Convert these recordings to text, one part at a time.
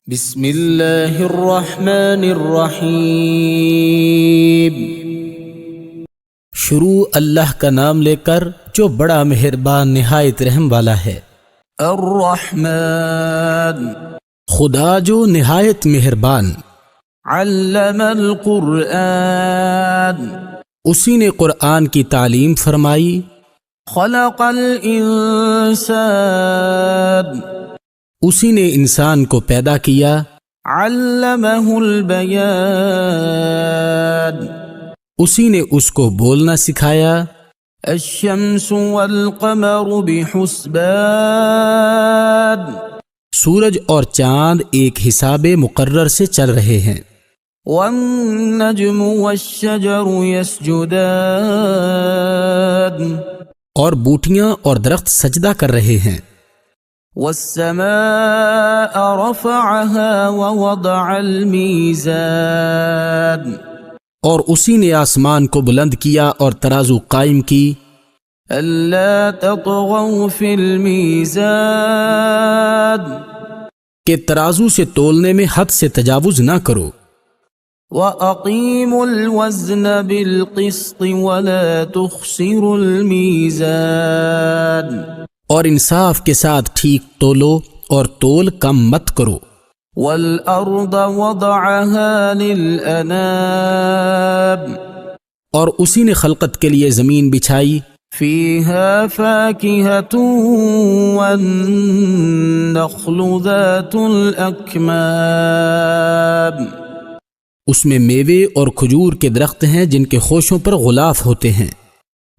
بسم اللہ الرحمن الرحیم۔ شروع اللہ کا نام لے کر جو بڑا مہربان نہایت رحم والا ہے۔ الرحمن، خدا جو نہایت مہربان۔ علم القرآن، اسی نے قرآن کی تعلیم فرمائی۔ خلق الانسان، اسی نے انسان کو پیدا کیا۔ علمہ البیان، اسی نے اس کو بولنا سکھایا۔ الشمس والقمر بحسبان، سورج اور چاند ایک حساب مقرر سے چل رہے ہیں۔ والنجم والشجر يسجدان، اور بوٹیاں اور درخت سجدہ کر رہے ہیں۔ والسماء رفعها ووضع الميزان، اور اسی نے آسمان کو بلند کیا اور ترازو قائم کی۔ ألا تطغوا في الميزان، کہ ترازو سے تولنے میں حد سے تجاوز نہ کرو۔ وأقيموا الوزن بالقسط ولا تخسروا الميزان، اور انصاف کے ساتھ ٹھیک تولو اور تول کم مت کرو۔ والأرض وضعها للأنام، اور اسی نے خلقت کے لیے زمین بچھائی۔ فيها فاكهة والنخل ذات الأكمام، اس میں میوے اور کھجور کے درخت ہیں جن کے خوشوں پر غلاف ہوتے ہیں۔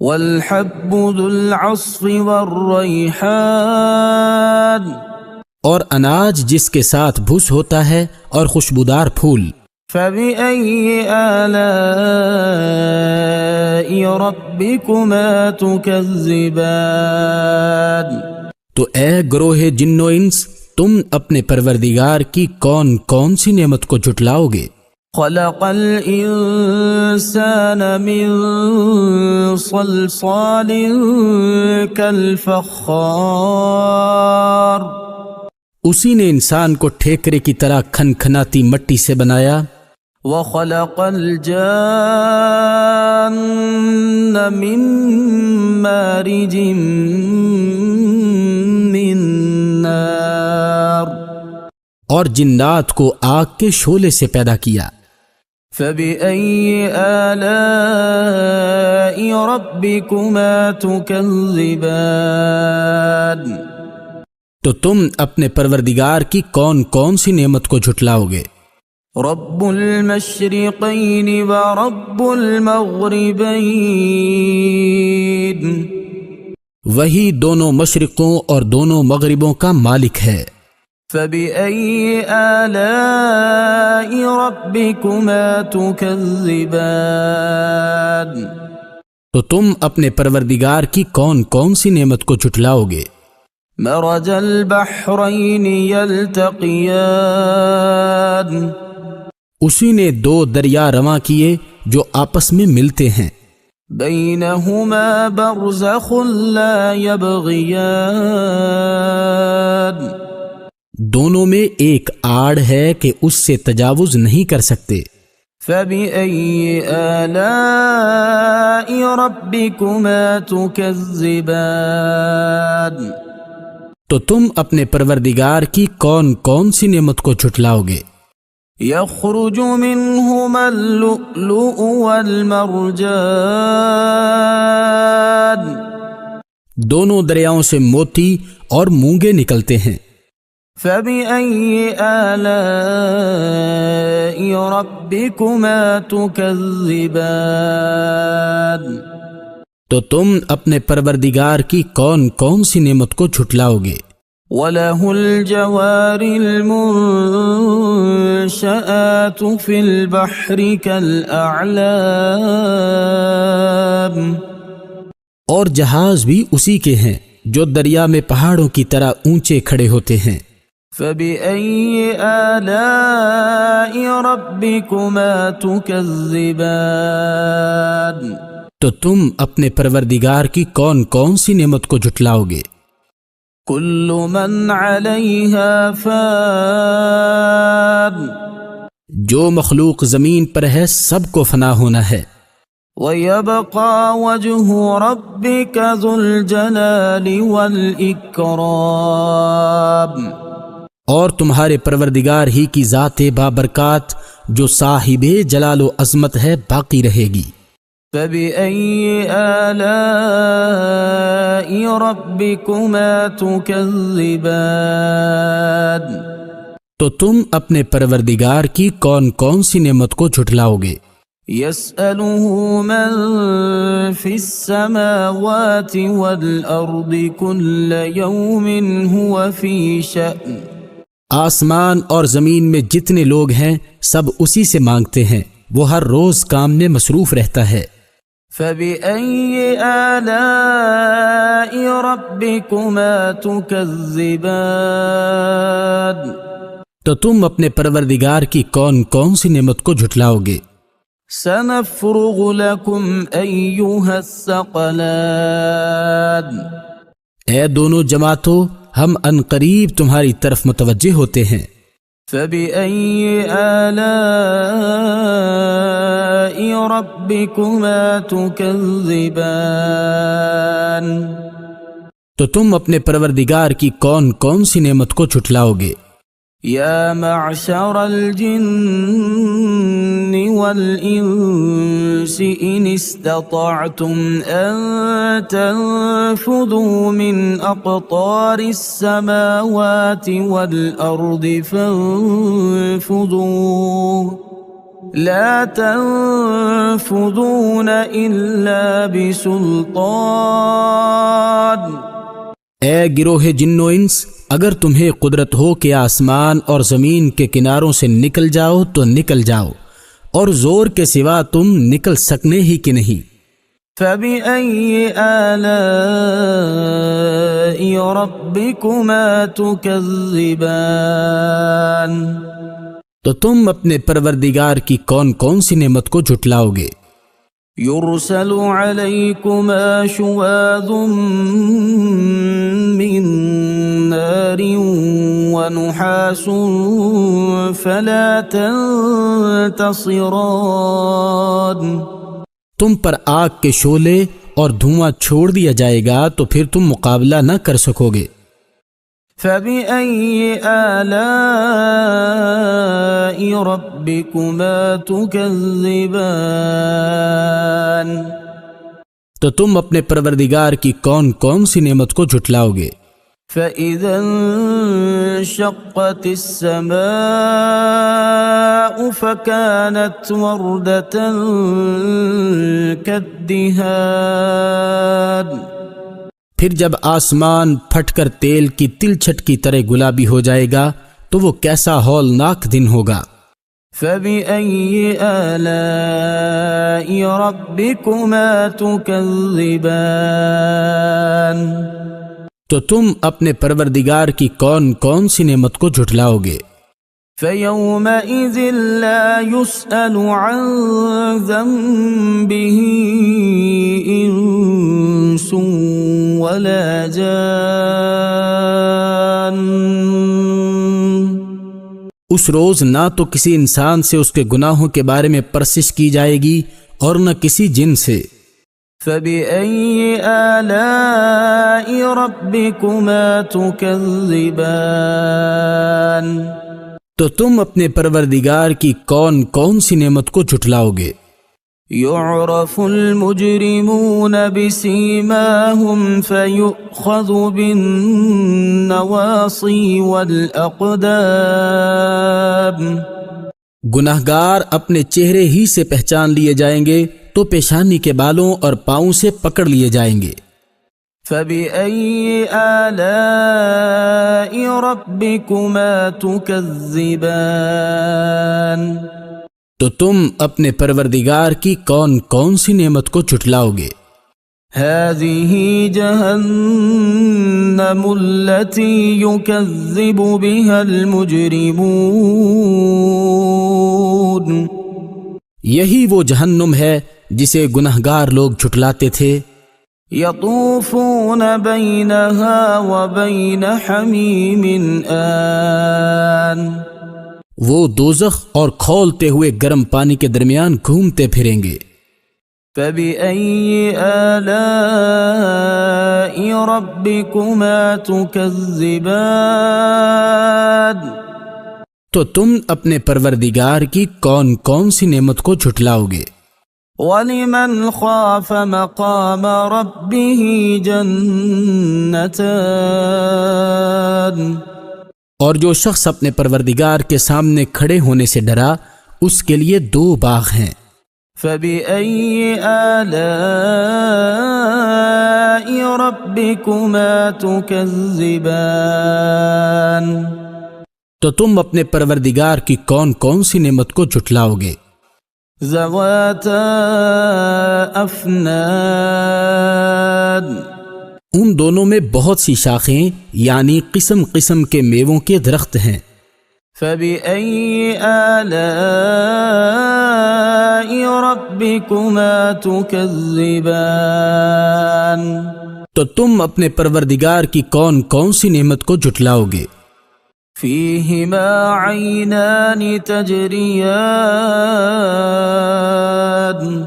والحب ذو العصف والريحان، اور اناج جس کے ساتھ بھس ہوتا ہے اور خوشبودار پھول۔ فبأي آلاء ربكما تكذبان، تو اے گروہ جن و انس، تم اپنے پروردگار کی کون کون سی نعمت کو جھٹلاؤ گے؟ خلق الإنسان من صلصال كالفخار، اسی نے انسان کو ٹھیکرے کی طرح کھنکھناتی مٹی سے بنایا۔ وخلق الجان من مارج من نار، اور جنات کو آگ کے شعلے سے پیدا کیا۔ فبأي آلاء ربكما تكذبان، تو تم اپنے پروردگار کی کون کون سی نعمت کو جھٹلاؤ گے؟ رب المشرقین ورب المغربین، وہی دونوں مشرقوں اور دونوں مغربوں کا مالک ہے۔ فبأي آلاء ربكما تكذبان، تو تم اپنے پروردگار کی کون کون سی نعمت کو جھٹلاؤ گے؟ مرج البحرین یلتقیان، اسی نے دو دریا رواں کیے جو آپس میں ملتے ہیں۔ بینہما برزخ لا یبغیان، دونوں میں ایک آڑ ہے کہ اس سے تجاوز نہیں کر سکتے۔ فبأي آلاء ربكما تكذبان، تو تم اپنے پروردگار کی کون کون سی نعمت کو جھٹلاؤ گے؟ يخرج منهما اللؤلؤ والمرجان، دونوں دریاؤں سے موتی اور مونگے نکلتے ہیں۔ فبأي آلاء ربكما تكذبان، تو تم اپنے پروردگار کی کون کون سی نعمت کو جھٹلاؤ گے؟ وَلَهُ الْجَوَارِ الْمُنشَآتُ فِي الْبَحْرِ كَالْأَعْلَامِ، اور جہاز بھی اسی کے ہیں جو دریا میں پہاڑوں کی طرح اونچے کھڑے ہوتے ہیں۔ فبأي آلاء ربكما تكذبان، تو تم اپنے پروردگار کی کون کون سی نعمت کو جھٹلاؤ گے؟ كل من عليها فان جو مخلوق زمین پر ہے سب کو فنا ہونا ہے، وَيَبْقَى وَجْهُ رَبِّكَ ذُو الْجَلَالِ وَالْإِكْرَامِ، اور تمہارے پروردگار ہی کی ذات بابرکات جو صاحب جلال و عظمت ہے باقی رہے گی۔ فَبِأَيِّ آلَاءِ رَبِّكُمَا تُكَذِّبَانِ، تو تم اپنے پروردگار کی کون کون سی نعمت کو جھٹلاؤ گے؟ يَسْأَلُهُ مَن فِي السَّمَاوَاتِ وَالْأَرْضِ كُلَّ يَوْمٍ هُوَ فِي شَأْنٍ، آسمان اور زمین میں جتنے لوگ ہیں سب اسی سے مانگتے ہیں، وہ ہر روز کام میں مصروف رہتا ہے۔ فَبِأَيِّ آلَاءِ رَبِّكُمَا تُكَذِّبَانِ، تو تم اپنے پروردگار کی کون کون سی نعمت کو جھٹلاؤ گے؟ سَنَفْرُغُ لَكُمْ أَيُّهَ الثَّقَلَانِ، اے دونوں جماعتوں، ہم عنقریب تمہاری طرف متوجہ ہوتے ہیں۔ فَبِأَيِّ آلَاءِ رَبِّكُمَا تُكَذِّبَانِ، تو تم اپنے پروردگار کی کون کون سی نعمت کو جھٹلاؤ گے؟ یا معشر الجن والانس ان استطعتم ان تنفذوا من اقطار السماوات والارض فانفذوا لا تنفذون الا بسلطان۔ اے گروہ جن و انس، اگر تمہیں قدرت ہو کہ آسمان اور زمین کے کناروں سے نکل جاؤ تو نکل جاؤ، اور زور کے سوا تم نکل سکنے ہی کہ نہیں۔ فَبِأَيِّ آلَاءِ رَبِّكُمَا تُكَذِّبَانِ، تو تم اپنے پروردگار کی کون کون سی نعمت کو جھٹلاؤ گے؟ يرسل عليكما شواظ من نار ونحاس فلا تنتصران، تم پر آگ کے شعلے اور دھواں چھوڑ دیا جائے گا تو پھر تم مقابلہ نہ کر سکو گے۔ فَبِأَيِّ آلَاءِ رَبِّكُمَا تُكَذِّبَانِ، تو تم اپنے پروردگار کی کون کون سی نعمت کو جھٹلاؤ گے؟ فَإِذَا انشَقَّتِ السَّمَاءُ فَكَانَتْ وَرْدَةً كَالدِّهَانِ، پھر جب آسمان پھٹ کر تیل کی تل چھٹ کی طرح گلابی ہو جائے گا تو وہ کیسا ہولناک دن ہوگا۔ فَبِأَيِّ آلَاءِ رَبِّكُمَا تُكَذِّبَانِ، تو تم اپنے پروردگار کی کون کون سی نعمت کو جھٹلاؤ گے؟ فَيَوْمَئِذٍ لَا يُسْأَلُ عَنْ ذَنبِهِ إِنسٌ وَلَا جَانٌ، اس روز نہ تو کسی انسان سے اس کے گناہوں کے بارے میں پرسش کی جائے گی اور نہ کسی جن سے۔ فَبِأَيِّ آلَاءِ رَبِّكُمَا تُكَذِّبَانِ، تو تم اپنے پروردگار کی کون کون سی نعمت کو جھٹلاؤ گے؟ يُعْرَفُ الْمُجْرِمُونَ بِسِيمَاهُمْ فَيُؤْخَذُ بِالنَّوَاصِي وَالْأَقْدَامِ، گناہگار اپنے چہرے ہی سے پہچان لیے جائیں گے تو پیشانی کے بالوں اور پاؤں سے پکڑ لیے جائیں گے۔ فَبِأَيِّ آلَاءِ رَبِّكُمَا تُكَذِّبَانِ، تو تم اپنے پروردگار کی کون کون سی نعمت کو جھٹلاؤ گے؟ هَذِهِ جَهَنَّمُ الَّتِي يُكَذِّبُ بِهَا الْمُجْرِمُونَ، یہی وہ جہنم ہے جسے گناہگار لوگ جھٹلاتے تھے۔ يَطُوفُونَ بَيْنَهَا وَبَيْنَ حَمِيمٍ آنٍ، وہ دوزخ اور کھولتے ہوئے گرم پانی کے درمیان گھومتے پھریں گے۔ فبأي آلاء ربكما تكذبان؟ تو تم اپنے پروردگار کی کون کون سی نعمت کو جھٹلاؤ گے؟ وَلِمَنْ خَافَ مَقَامَ رَبِّهِ جَنَّتَانِ؟ اور جو شخص اپنے پروردگار کے سامنے کھڑے ہونے سے ڈرا اس کے لیے 2 باغ ہیں۔ فَبِأَيِّ آلَاءِ رَبِّكُمَا تُكَذِّبَانِ؟ تو تم اپنے پروردگار کی کون کون سی نعمت کو جھٹلاؤ گے؟ ذَوَاتَا أَفْنَانٍ؟ ان دونوں میں بہت سی شاخیں یعنی قسم قسم کے میووں کے درخت ہیں۔ فَبِأَيِّ آلَاءِ رَبِّكُمَا تُكَذِّبَانِ؟ تو تم اپنے پروردگار کی کون کون سی نعمت کو جھٹلاؤ گے؟ فِيهِمَا عَيْنَانِ تَجْرِيَانِ؟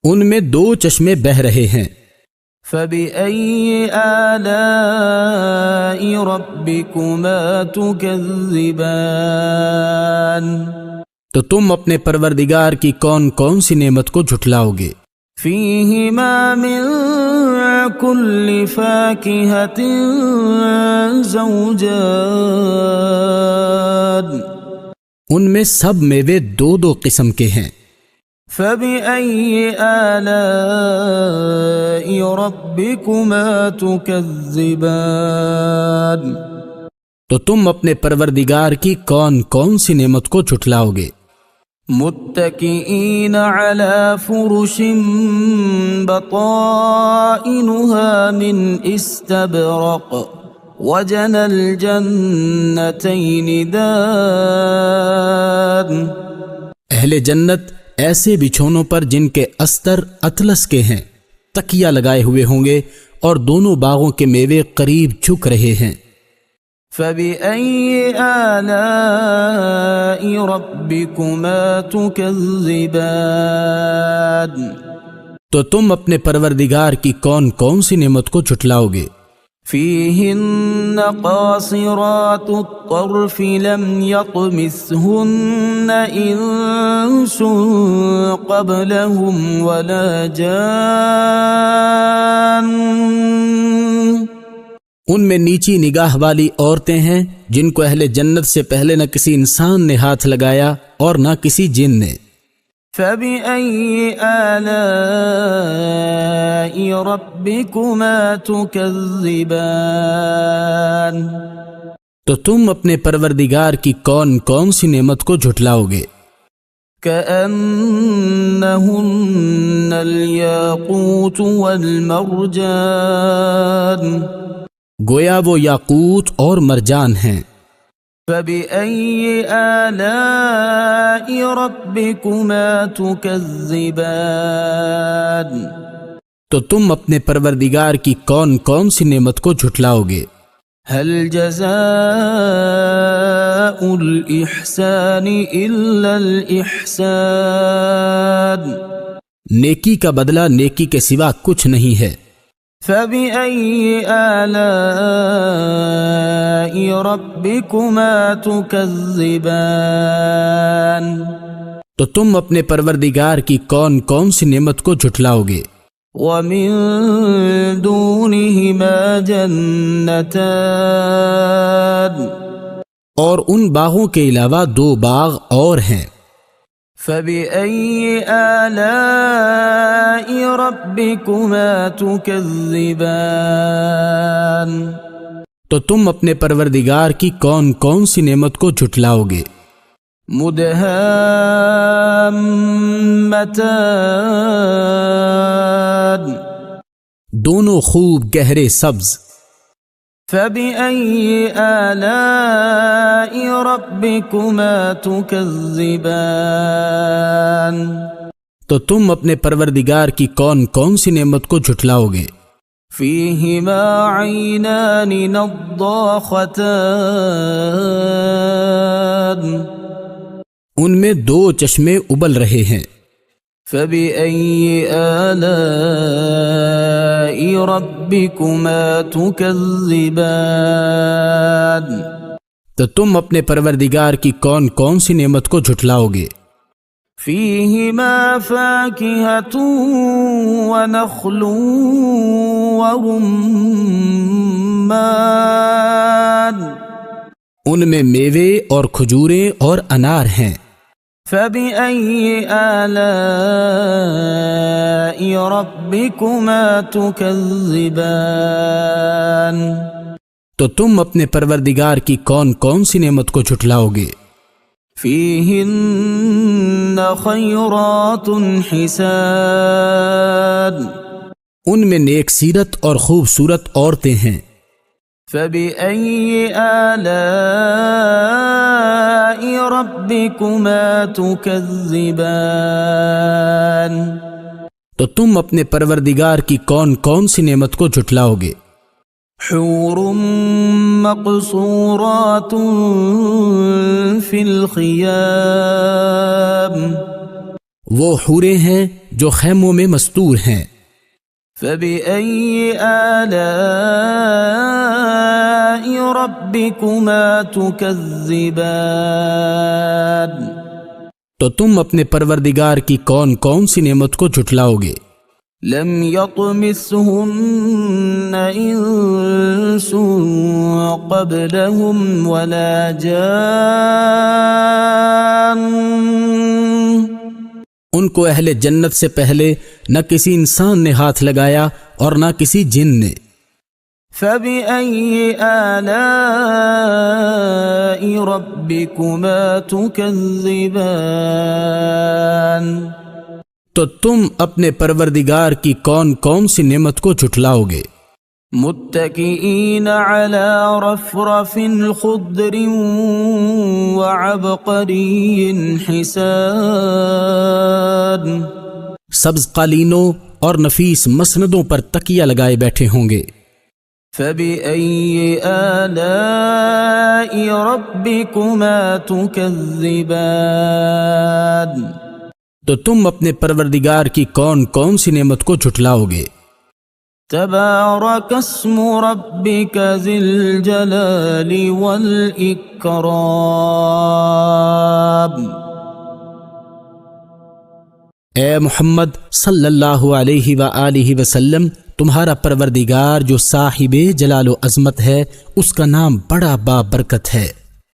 ان میں 2 چشمے بہہ رہے ہیں۔ فَبِأَيِّ آلَاءِ رَبِّكُمَا تُكَذِّبَانِ؟ تو تم اپنے پروردگار کی کون کون سی نعمت کو جھٹلاؤ گے؟ فِيهِمَا مِن كُلِّ فَاكِهَةٍ زَوْجَانِ؟ ان میں سب میوے 2 قسم کے ہیں۔ فَبِأَيِّ آلَاءِ رَبِّكُمَا تُكَذِّبَانِ؟ تو تم اپنے پروردگار کی کون کون سی نعمت کو جھٹلاؤ گے؟ متكئين على فرش بطائنها من استبرق وجنى الجنتين دان؟ اہل جنت ایسے بچھونوں پر جن کے استر اطلس کے ہیں تکیہ لگائے ہوئے ہوں گے اور دونوں باغوں کے میوے قریب جھک رہے ہیں۔ فَبِأَيِّ آلَاءِ رَبِّكُمَا تُكَذِّبَانِ؟ تو تم اپنے پروردگار کی کون کون سی نعمت کو جھٹلاؤ گے؟ فِيهِنَّ قَاصِرَاتُ الطَّرْفِ لَمْ يَطْمِثْهُنَّ إِنسٌ قَبْلَهُمْ وَلَا جَانٌّ؟ ان میں نیچی نگاہ والی عورتیں ہیں جن کو اہل جنت سے پہلے نہ کسی انسان نے ہاتھ لگایا اور نہ کسی جن نے۔ فَبِأَيِّ آلَاءِ رَبِّكُمَا تُكَذِّبَانِ؟ تو تم اپنے پروردگار کی کون کون سی نعمت کو جھٹلاؤ گے؟ كَأَنَّهُنَّ الْيَاقُوتُ وَالْمَرْجَانُ؟ گویا وہ یاقوت اور مرجان ہیں۔ فَبِأَيِّ آلَاءِ رَبِّكُمَا تُكَذِّبَانِ؟ تو تم اپنے پروردگار کی کون کون سی نعمت کو جھٹلاؤ گے؟ هَلْ جَزَاءُ الْإِحْسَانِ إِلَّا الْإِحْسَانُ؟ نیکی کا بدلہ نیکی کے سوا کچھ نہیں ہے۔ فَبِأَيِّ آلَاءِ رَبِّكُمَا تُكَذِّبَانِ؟ تو تم اپنے پروردگار کی کون کون سی نعمت کو جھٹلاؤ گے؟ وَمِن دُونِهِمَا جَنَّتَانِ؟ اور ان باغوں کے علاوہ 2 باغ اور ہیں۔ فَبِأَيِّ آلَاءِ رَبِّكُمَا تُكَذِّبَانِ؟ تو تم اپنے پروردگار کی کون کون سی نعمت کو جھٹلاؤ گے؟ مُدْهَامَّتَانِ؟ دونوں خوب گہرے سبز۔ فَبِأَيِّ آلَاءِ رَبِّكُمَا تُكَذِّبَانِ؟ تو تم اپنے پروردگار کی کون کون سی نعمت کو جھٹلاؤ گے؟ فِيهِمَا عَيْنَانِ نَضَّاخَتَانِ؟ ان میں 2 چشمے ابل رہے ہیں۔ فبأي آلاء ربكما تكذبان؟ تو تم اپنے پروردگار کی کون کون سی نعمت کو جھٹلاؤ گے؟ فيهما فاكهة ونخل ورمان، ان میں میوے اور کھجوریں اور انار ہیں۔ فبأي آلاء ربكما تكذبان؟ تو تم اپنے پروردگار کی کون کون سی نعمت کو جھٹلاؤ گے؟ فيهن خيرات حسان، ان میں نیک سیرت اور خوبصورت عورتیں ہیں۔ فبأي آلاء ربكما تكذبان؟ تو تم اپنے پروردگار کی کون کون سی نعمت کو جھٹلاؤ گے؟ حور مقصورات فی الخیام، وہ حوریں ہیں جو خیموں میں مستور ہیں۔ فبأي آلاء ربكما تكذبان؟ تو تم اپنے پروردگار کی کون کون سی نعمت کو جھٹلاؤ گے؟ لم يطمثهن انس قبلهم ولا جان، ان کو اہل جنت سے پہلے نہ کسی انسان نے ہاتھ لگایا اور نہ کسی جن نے۔ فبأي آلاء ربكما تكذبان؟ تو تم اپنے پروردگار کی کون کون سی نعمت کو جھٹلاؤ گے؟ متكئين على رفرف خضر وعبقري حسان، سبز قالینوں اور نفیس مسندوں پر تکیہ لگائے بیٹھے ہوں گے۔ فبأي آلاء ربكما تكذبان؟ تو تم اپنے پروردگار کی کون کون سی نعمت کو جھٹلاؤ گے؟ تبارك اسم ربك ذي الجلال والإكرام۔ اے محمد صلی اللہ علیہ وآلہ وسلم، تمہارا پروردگار جو صاحب جلال و عظمت ہے، اس کا نام بڑا بابرکت ہے۔